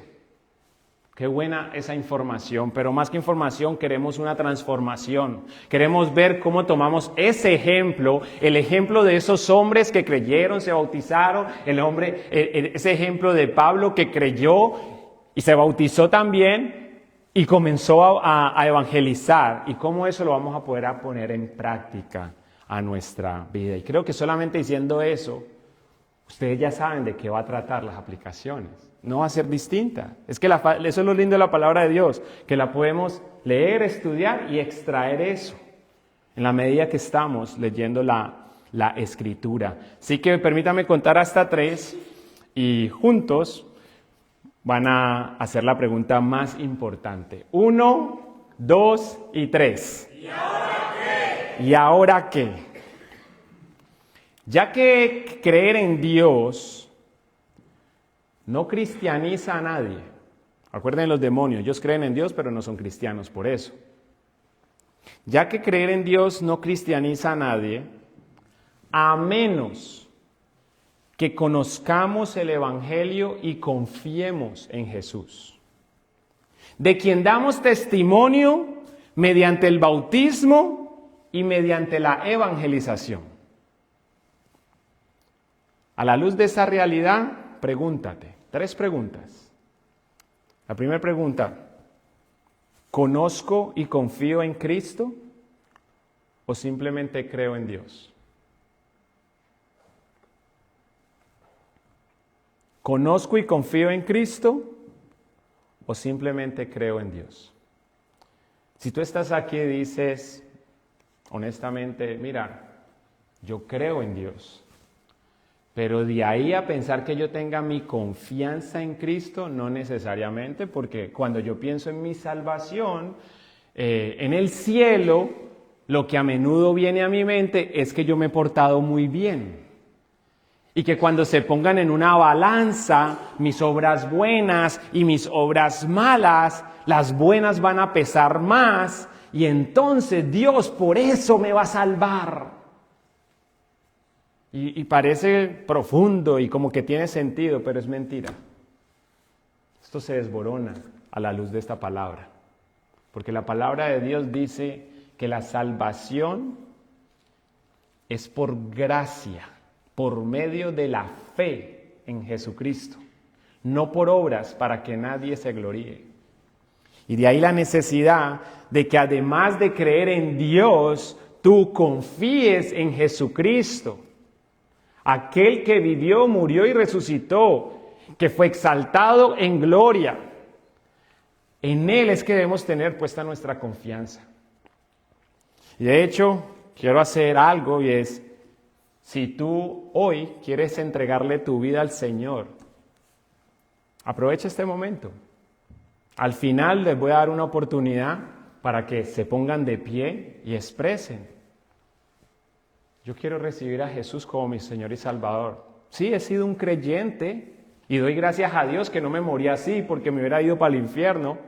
Qué buena esa información, pero más que información queremos una transformación. Queremos ver cómo tomamos ese ejemplo, el ejemplo de esos hombres que creyeron, se bautizaron, ese ejemplo de Pablo que creyó y se bautizó también y comenzó a evangelizar, y cómo eso lo vamos a poder poner en práctica a nuestra vida. Y creo que solamente diciendo eso, ustedes ya saben de qué va a tratar las aplicaciones. No va a ser distinta. Es que eso es lo lindo de la palabra de Dios, que la podemos leer, estudiar y extraer eso en la medida que estamos leyendo la Escritura. Así que permítame contar hasta 3 y juntos van a hacer la pregunta más importante. 1, 2 y 3. ¿Y ahora qué? ¿Y ahora qué? Ya que creer en Dios no cristianiza a nadie. Acuerden los demonios, ellos creen en Dios pero no son cristianos por eso. Ya que creer en Dios no cristianiza a nadie, a menos que conozcamos el Evangelio y confiemos en Jesús, de quien damos testimonio mediante el bautismo y mediante la evangelización. A la luz de esa realidad, pregúntate 3 preguntas. La primera pregunta: ¿conozco y confío en Cristo o simplemente creo en Dios? ¿Conozco y confío en Cristo o simplemente creo en Dios? Si tú estás aquí y dices, honestamente, mira, yo creo en Dios, pero de ahí a pensar que yo tenga mi confianza en Cristo, no necesariamente, porque cuando yo pienso en mi salvación, en el cielo, lo que a menudo viene a mi mente es que yo me he portado muy bien. Y que cuando se pongan en una balanza mis obras buenas y mis obras malas, las buenas van a pesar más y entonces Dios por eso me va a salvar. Y parece profundo y como que tiene sentido, pero es mentira. Esto se desborona a la luz de esta palabra. Porque la palabra de Dios dice que la salvación es por gracia, por medio de la fe en Jesucristo, no por obras para que nadie se gloríe. Y de ahí la necesidad de que además de creer en Dios, tú confíes en Jesucristo, aquel que vivió, murió y resucitó, que fue exaltado en gloria. En Él es que debemos tener puesta nuestra confianza. Y de hecho, quiero hacer algo y es, si tú hoy quieres entregarle tu vida al Señor, aprovecha este momento. Al final les voy a dar una oportunidad para que se pongan de pie y expresen: yo quiero recibir a Jesús como mi Señor y Salvador. Sí, he sido un creyente y doy gracias a Dios que no me morí así porque me hubiera ido para el infierno.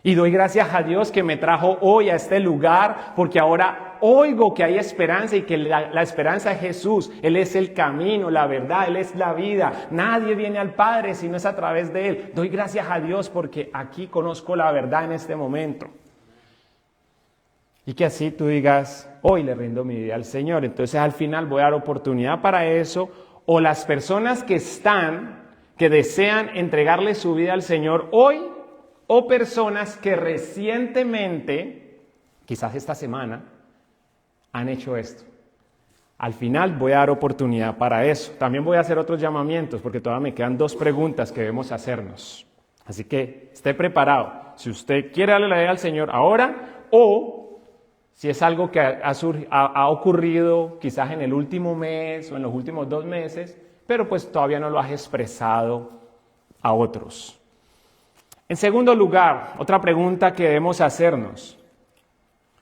Y doy gracias a Dios que me trajo hoy a este lugar porque ahora oigo que hay esperanza y que la esperanza es Jesús. Él es el camino, la verdad, Él es la vida. Nadie viene al Padre si no es a través de Él. Doy gracias a Dios porque aquí conozco la verdad en este momento. Y que así tú digas, hoy le rindo mi vida al Señor. Entonces al final voy a dar oportunidad para eso. O las personas que desean entregarle su vida al Señor hoy, o personas que recientemente, quizás esta semana, han hecho esto. Al final voy a dar oportunidad para eso. También voy a hacer otros llamamientos porque todavía me quedan 2 preguntas que debemos hacernos. Así que esté preparado. Si usted quiere darle la vida al Señor ahora, o si es algo que ha ocurrido quizás en el último mes o en los últimos 2 meses, pero pues todavía no lo has expresado a otros. En segundo lugar, otra pregunta que debemos hacernos.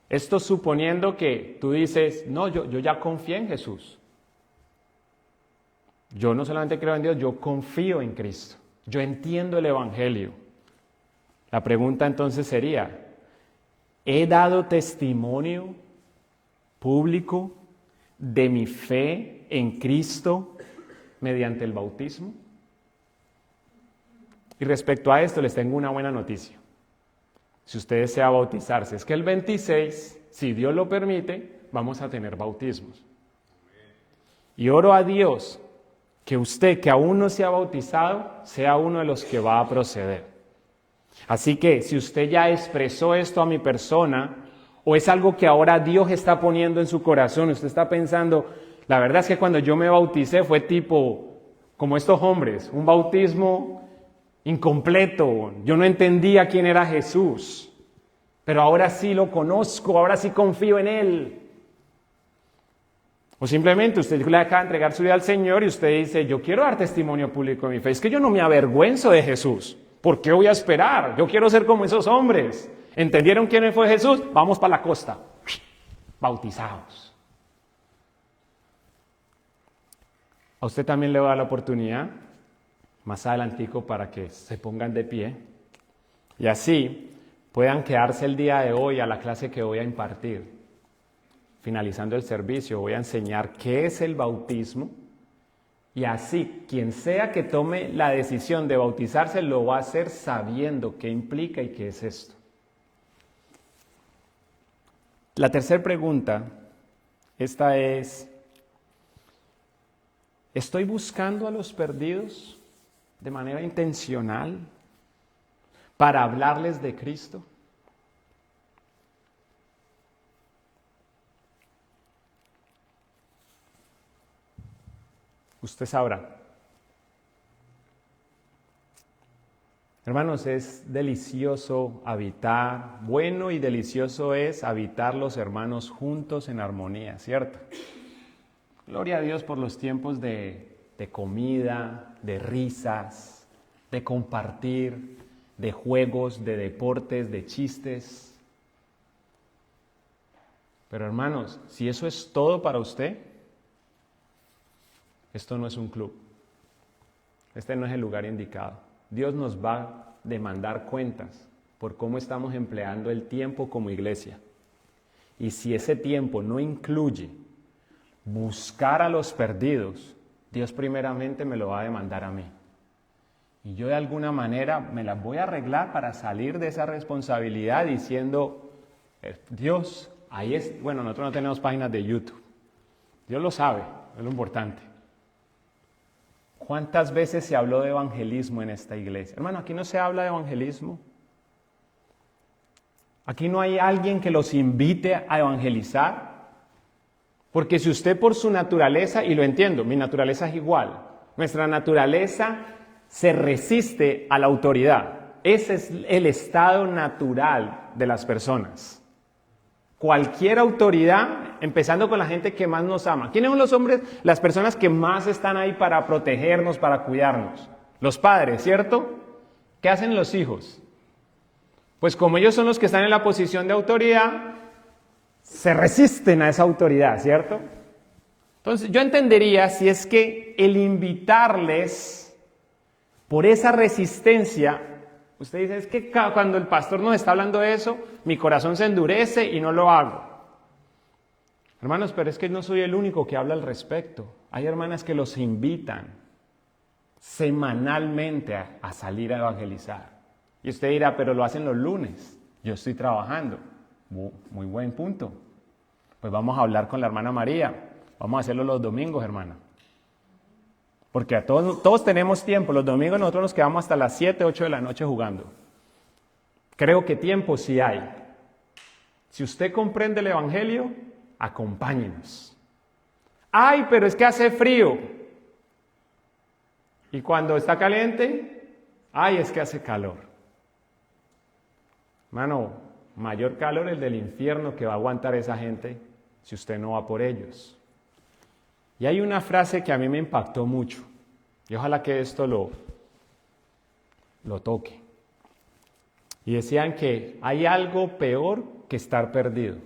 Esto suponiendo que tú dices, no, yo ya confié en Jesús. Yo no solamente creo en Dios, yo confío en Cristo. Yo entiendo el Evangelio. La pregunta entonces sería, ¿he dado testimonio público de mi fe en Cristo mediante el bautismo? Y respecto a esto les tengo una buena noticia. Si usted desea bautizarse, es que el 26, si Dios lo permite, vamos a tener bautismos. Y oro a Dios que usted, que aún no se ha bautizado, sea uno de los que va a proceder. Así que si usted ya expresó esto a mi persona, o es algo que ahora Dios está poniendo en su corazón, usted está pensando, la verdad es que cuando yo me bauticé fue tipo, como estos hombres, un bautismo incompleto, yo no entendía quién era Jesús, pero ahora sí lo conozco, ahora sí confío en Él. O simplemente usted le acaba de entregar su vida al Señor y usted dice, yo quiero dar testimonio público de mi fe, es que yo no me avergüenzo de Jesús, ¿por qué voy a esperar? Yo quiero ser como esos hombres. ¿Entendieron quién fue Jesús? Vamos para la costa, bautizados. A usted también le voy a dar la oportunidad, más adelantico, para que se pongan de pie y así puedan quedarse el día de hoy a la clase que voy a impartir. Finalizando el servicio voy a enseñar qué es el bautismo y así quien sea que tome la decisión de bautizarse lo va a hacer sabiendo qué implica y qué es esto. La tercera pregunta, esta es, ¿estoy buscando a los perdidos de manera intencional para hablarles de Cristo? Usted sabrá. Hermanos, es delicioso habitar, bueno y delicioso es habitar los hermanos juntos en armonía, ¿cierto? Gloria a Dios por los tiempos de comida, de risas, de compartir, de juegos, de deportes, de chistes. Pero hermanos, si eso es todo para usted, esto no es un club. Este no es el lugar indicado. Dios nos va a demandar cuentas por cómo estamos empleando el tiempo como iglesia. Y si ese tiempo no incluye buscar a los perdidos, Dios primeramente me lo va a demandar a mí. Y yo de alguna manera me las voy a arreglar para salir de esa responsabilidad diciendo, Dios, ahí es, bueno, nosotros no tenemos páginas de YouTube. Dios lo sabe, es lo importante. ¿Cuántas veces se habló de evangelismo en esta iglesia? Hermano, aquí no se habla de evangelismo. Aquí no hay alguien que los invite a evangelizar. Porque si usted por su naturaleza, y lo entiendo, mi naturaleza es igual, nuestra naturaleza se resiste a la autoridad. Ese es el estado natural de las personas. Cualquier autoridad, empezando con la gente que más nos ama. ¿Quiénes son los hombres? Las personas que más están ahí para protegernos, para cuidarnos. Los padres, ¿cierto? ¿Qué hacen los hijos? Pues como ellos son los que están en la posición de autoridad, se resisten a esa autoridad, ¿cierto? Entonces yo entendería si es que el invitarles por esa resistencia. Usted dice, es que cuando el pastor nos está hablando de eso, mi corazón se endurece y no lo hago. Hermanos, pero es que no soy el único que habla al respecto. Hay hermanas que los invitan semanalmente a salir a evangelizar. Y usted dirá, pero lo hacen los lunes. Yo estoy trabajando. Muy buen punto. Pues vamos a hablar con la hermana María. Vamos a hacerlo los domingos, hermana. Porque a todos tenemos tiempo. Los domingos nosotros nos quedamos hasta las 7, 8 de la noche jugando. Creo que tiempo sí hay. Si usted comprende el evangelio, acompáñenos. Ay, pero es que hace frío. Y cuando está caliente, ay, es que hace calor. Hermano, mayor calor el del infierno que va a aguantar esa gente si usted no va por ellos. Y hay una frase que a mí me impactó mucho, y ojalá que esto lo toque. Y decían que hay algo peor que estar perdido.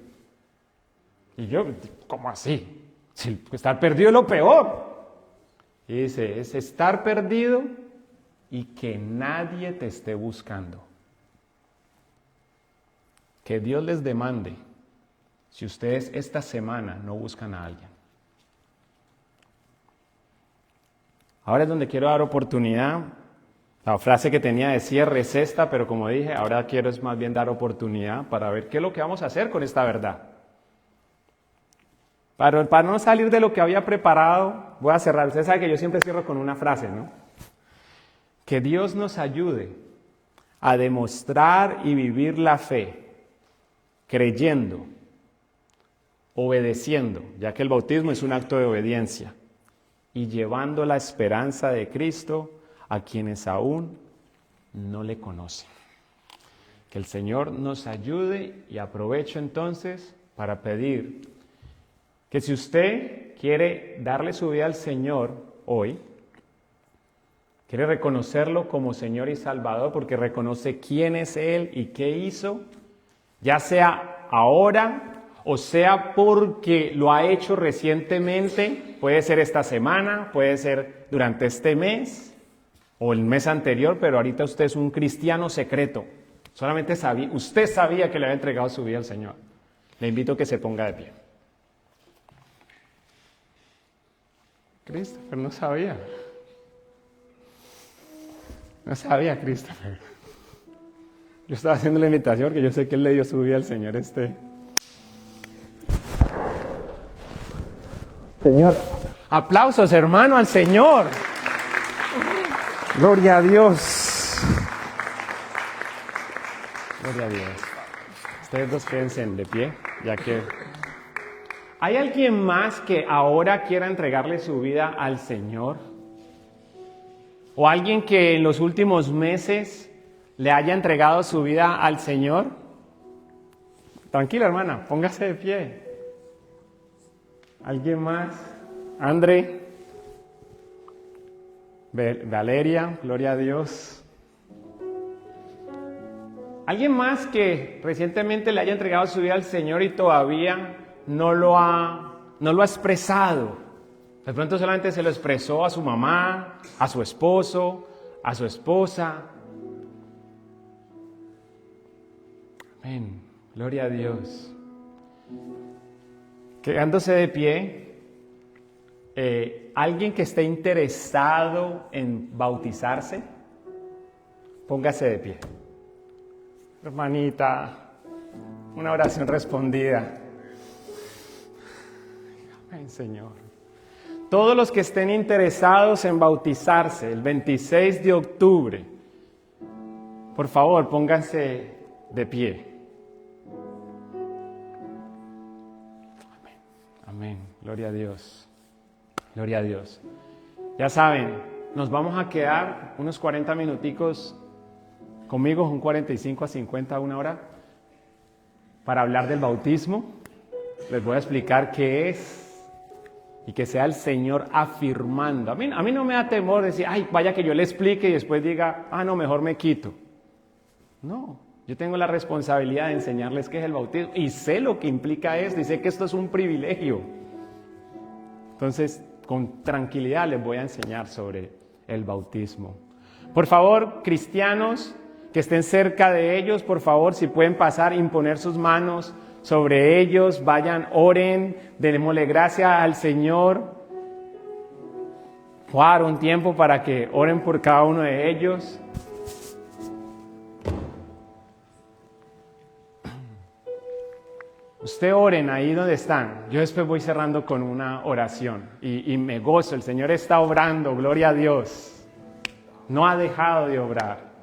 Y yo, ¿cómo así? Si estar perdido es lo peor. Y dice, es estar perdido y que nadie te esté buscando. Que Dios les demande si ustedes esta semana no buscan a alguien. Ahora es donde quiero dar oportunidad. La frase que tenía de cierre es esta, pero como dije, ahora quiero es más bien dar oportunidad para ver qué es lo que vamos a hacer con esta verdad. Para no salir de lo que había preparado, voy a cerrar. Usted sabe que yo siempre cierro con una frase, ¿no? Que Dios nos ayude a demostrar y vivir la fe, creyendo, obedeciendo, ya que el bautismo es un acto de obediencia, y llevando la esperanza de Cristo a quienes aún no le conocen. Que el Señor nos ayude y aprovecho entonces para pedir que si usted quiere darle su vida al Señor hoy, quiere reconocerlo como Señor y Salvador porque reconoce quién es Él y qué hizo, ya sea ahora o sea porque lo ha hecho recientemente, puede ser esta semana, puede ser durante este mes o el mes anterior, pero ahorita usted es un cristiano secreto. Solamente usted sabía que le había entregado su vida al Señor. Le invito a que se ponga de pie. Christopher no sabía. No sabía, Christopher. Yo estaba haciendo la invitación porque yo sé que él le dio su vida al Señor Señor. Aplausos, hermano, al Señor. Gloria a Dios. Gloria a Dios. Ustedes dos quédense de pie, ya que... ¿Hay alguien más que ahora quiera entregarle su vida al Señor? ¿O alguien que en los últimos meses le haya entregado su vida al Señor? Tranquila, hermana, póngase de pie. ¿Alguien más? André, Valeria, gloria a Dios. ¿Alguien más que recientemente le haya entregado su vida al Señor y todavía no lo ha expresado? De pronto solamente se lo expresó a su mamá, a su esposo, a su esposa. Amén, gloria a Dios. Quedándose de pie, ¿alguien que esté interesado en bautizarse? Póngase de pie. Hermanita, una oración respondida. Amén, Señor. Todos los que estén interesados en bautizarse el 26 de octubre, por favor, pónganse de pie. Amén. Gloria a Dios. Gloria a Dios. Ya saben, nos vamos a quedar unos 40 minuticos conmigo, un 45 a 50, una hora, para hablar del bautismo. Les voy a explicar qué es y que sea el Señor afirmando. A mí no me da temor decir, ay, vaya que yo le explique y después diga, no, mejor me quito. No. Yo tengo la responsabilidad de enseñarles qué es el bautismo y sé lo que implica esto y sé que esto es un privilegio. Entonces, con tranquilidad les voy a enseñar sobre el bautismo. Por favor, cristianos que estén cerca de ellos, por favor, si pueden pasar, imponer sus manos sobre ellos, vayan, oren, démosle gracias al Señor. Un tiempo para que oren por cada uno de ellos. Usted oren ahí donde están. Yo después voy cerrando con una oración y me gozo. El Señor está obrando, gloria a Dios. No ha dejado de obrar.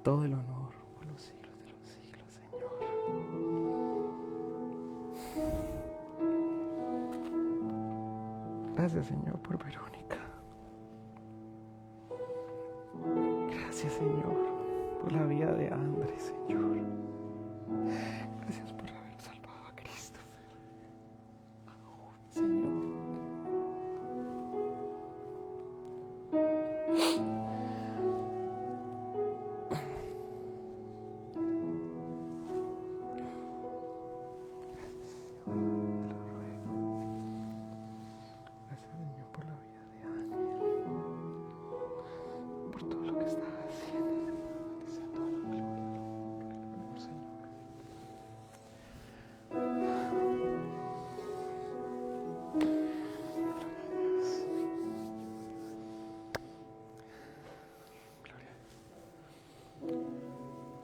Todo el honor por los siglos de los siglos, Señor. Gracias, Señor, por Verónica. Gracias, Señor, por la vida de Andrés, Señor. Gracias por haber salvado a Cristo, Señor.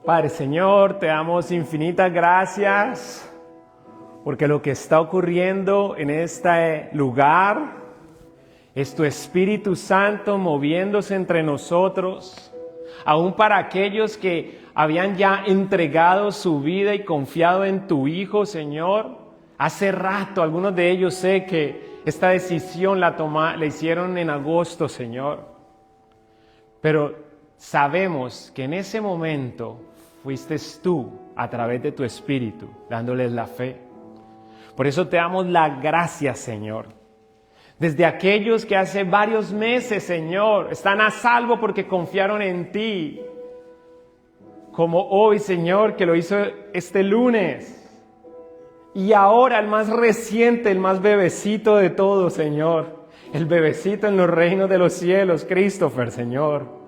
Padre Señor, te damos infinitas gracias porque lo que está ocurriendo en este lugar es tu Espíritu Santo moviéndose entre nosotros, aún para aquellos que habían ya entregado su vida y confiado en tu Hijo, Señor. Hace rato, algunos de ellos sé que esta decisión la hicieron en agosto, Señor. Pero sabemos que en ese momento fuiste tú, a través de tu Espíritu, dándoles la fe. Por eso te damos la gracia, Señor. Desde aquellos que hace varios meses, Señor, están a salvo porque confiaron en ti. Como hoy, Señor, que lo hizo este lunes. Y ahora el más reciente, el más bebecito de todos, Señor. El bebecito en los reinos de los cielos, Christopher, Señor.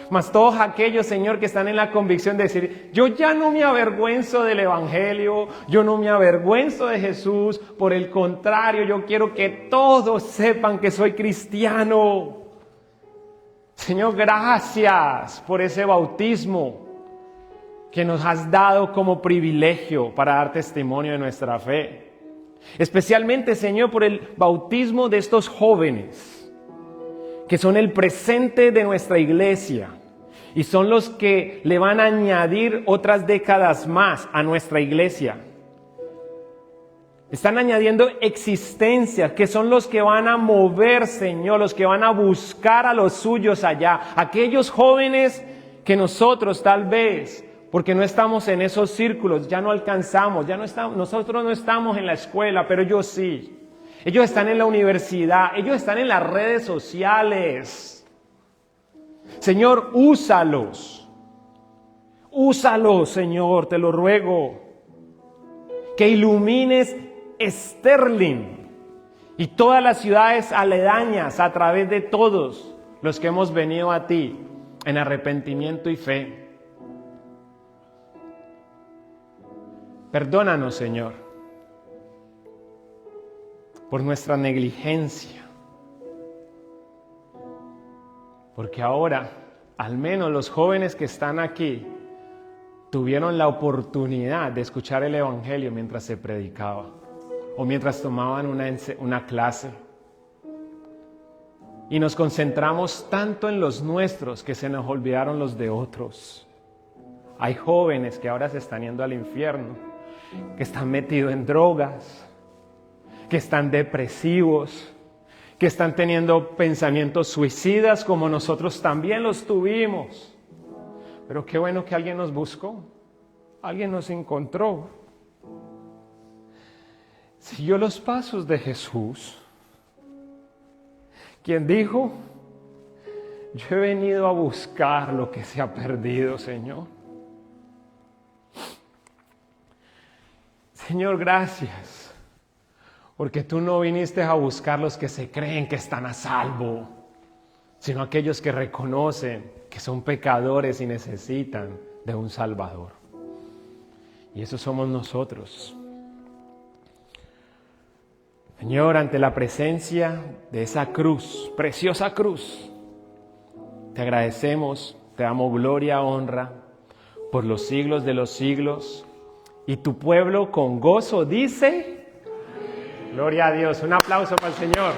Mas todos aquellos, Señor, que están en la convicción de decir, yo ya no me avergüenzo del Evangelio, yo no me avergüenzo de Jesús, por el contrario, yo quiero que todos sepan que soy cristiano. Señor, gracias por ese bautismo que nos has dado como privilegio para dar testimonio de nuestra fe. Especialmente, Señor, por el bautismo de estos jóvenes, que son el presente de nuestra iglesia y son los que le van a añadir otras décadas más a nuestra iglesia. Están añadiendo existencia, que son los que van a mover, Señor, los que van a buscar a los suyos allá. Aquellos jóvenes que nosotros tal vez, porque no estamos en esos círculos, ya no alcanzamos, nosotros no estamos en la escuela, pero ellos sí. Ellos están en la universidad, ellos están en las redes sociales. Señor, úsalos, Señor, te lo ruego. Que ilumines Sterling y todas las ciudades aledañas a través de todos los que hemos venido a ti en arrepentimiento y fe. Perdónanos, Señor, por nuestra negligencia, porque ahora, al menos los jóvenes que están aquí, tuvieron la oportunidad de escuchar el Evangelio mientras se predicaba o mientras tomaban una clase. Y nos concentramos tanto en los nuestros que se nos olvidaron los de otros. Hay jóvenes que ahora se están yendo al infierno, que están metidos en drogas, que están depresivos, que están teniendo pensamientos suicidas como nosotros también los tuvimos. Pero qué bueno que alguien nos buscó, alguien nos encontró. Siguió los pasos de Jesús, quien dijo, yo he venido a buscar lo que se ha perdido, Señor. Señor, gracias, porque tú no viniste a buscar los que se creen que están a salvo, sino aquellos que reconocen que son pecadores y necesitan de un Salvador. Y eso somos nosotros. Señor, ante la presencia de esa cruz, preciosa cruz, te agradecemos, te damos gloria, honra, por los siglos de los siglos. Y tu pueblo con gozo dice, gloria a Dios. Un aplauso para el Señor.